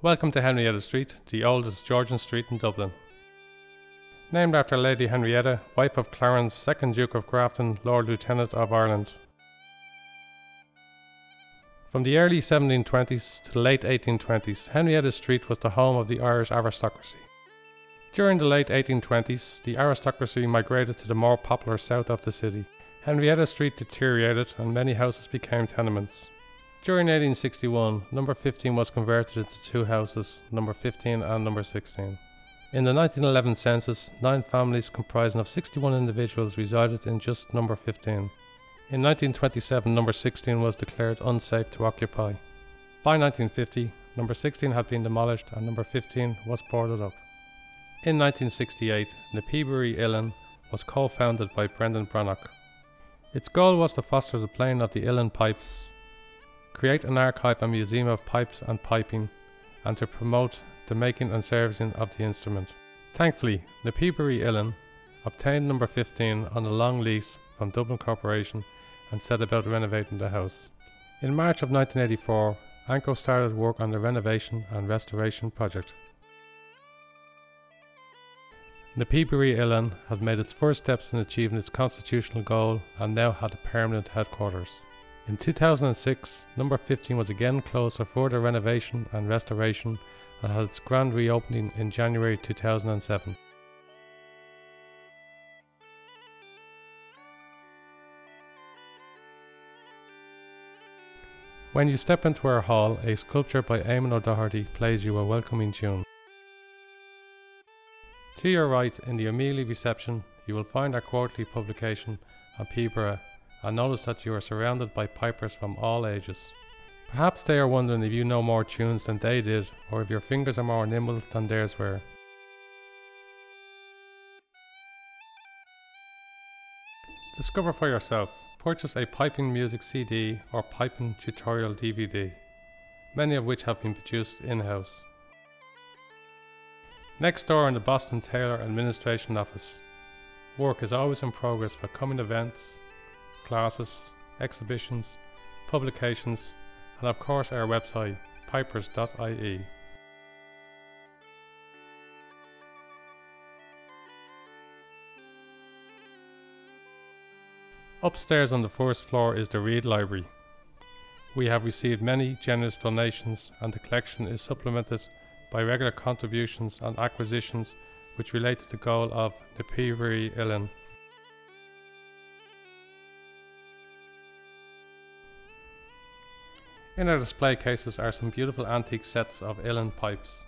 Welcome to Henrietta Street, the oldest Georgian street in Dublin. Named after Lady Henrietta, wife of Clarence, 2nd Duke of Grafton, Lord Lieutenant of Ireland. From the early 1720s to the late 1820s, Henrietta Street was the home of the Irish aristocracy. During the late 1820s, the aristocracy migrated to the more popular south of the city. Henrietta Street deteriorated and many houses became tenements. During 1861, number 15 was converted into two houses, number 15 and number 16. In the 1911 census, 9 families comprising of 61 individuals resided in just number 15. In 1927, number 16 was declared unsafe to occupy. By 1950, number 16 had been demolished and number 15 was boarded up. In 1968, Na Piobairi Uilleann was co-founded by Brendan Brannock. Its goal was to foster the playing of the uilleann pipes, create an archive and museum of pipes and piping, and to promote the making and servicing of the instrument. Thankfully, Na Piobairi Uilleann obtained number 15 on a long lease from Dublin Corporation and set about renovating the house. In March of 1984, Anco started work on the renovation and restoration project. Na Piobairi Uilleann had made its first steps in achieving its constitutional goal and now had a permanent headquarters. In 2006, number 15 was again closed for further renovation and restoration and had its grand reopening in January 2007. When you step into our hall, a sculpture by Eamon O'Doherty plays you a welcoming tune. To your right, in the O'Mealy reception, you will find our quarterly publication on Peterborough, and notice that you are surrounded by pipers from all ages. Perhaps they are wondering if you know more tunes than they did, or if your fingers are more nimble than theirs were. Discover for yourself. Purchase a piping music CD or piping tutorial DVD, many of which have been produced in-house. Next door in the Boston Taylor Administration Office, work is always in progress for coming events, classes, exhibitions, publications, and of course our website, pipers.ie. Upstairs on the first floor is the Reed Library. We have received many generous donations and the collection is supplemented by regular contributions and acquisitions which relate to the goal of Na Piobairi Uilleann. In our display cases are some beautiful antique sets of uilleann pipes.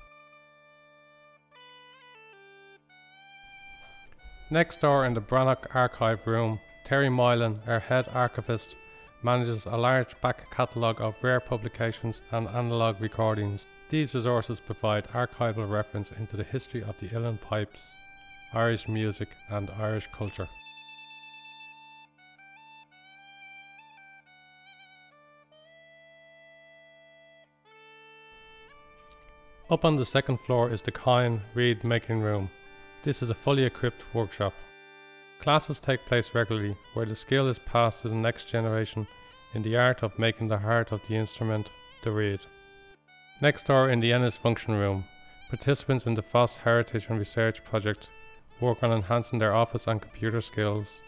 Next door in the Brannock Archive Room, Terry Moylan, our head archivist, manages a large back catalogue of rare publications and analogue recordings. These resources provide archival reference into the history of the uilleann pipes, Irish music and Irish culture. Up on the second floor is the Coin Reed Making Room. This is a fully equipped workshop. Classes take place regularly where the skill is passed to the next generation in the art of making the heart of the instrument, the reed. Next door in the Ennis Function Room, participants in the Foss Heritage and Research Project work on enhancing their office and computer skills,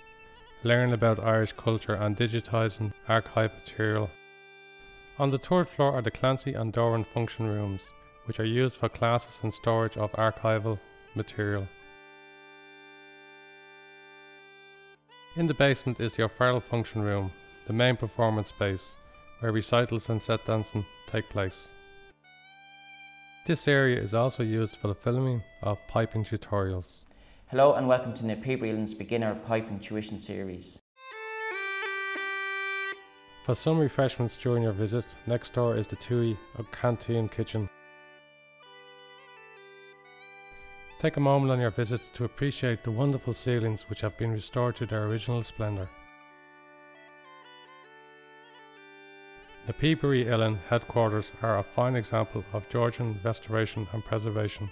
learn about Irish culture and digitising archive material. On the third floor are the Clancy and Doran Function Rooms, which are used for classes and storage of archival material. In the basement is the O'Farrell Function Room, the main performance space, where recitals and set dancing take place. This area is also used for the filming of piping tutorials. Hello and welcome to Na Piobairi Uilleann's Beginner Piping Tuition Series. For some refreshments during your visit, next door is the Tui Canteen Kitchen. Take a moment on your visit to appreciate the wonderful ceilings which have been restored to their original splendour. The Piobairi Uilleann headquarters are a fine example of Georgian restoration and preservation.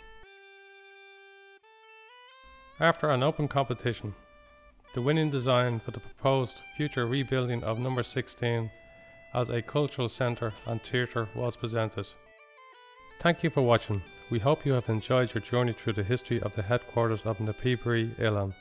After an open competition, the winning design for the proposed future rebuilding of number 16 as a cultural centre and theatre was presented. Thank you for watching. We hope you have enjoyed your journey through the history of the headquarters of Na Piobairi Uilleann.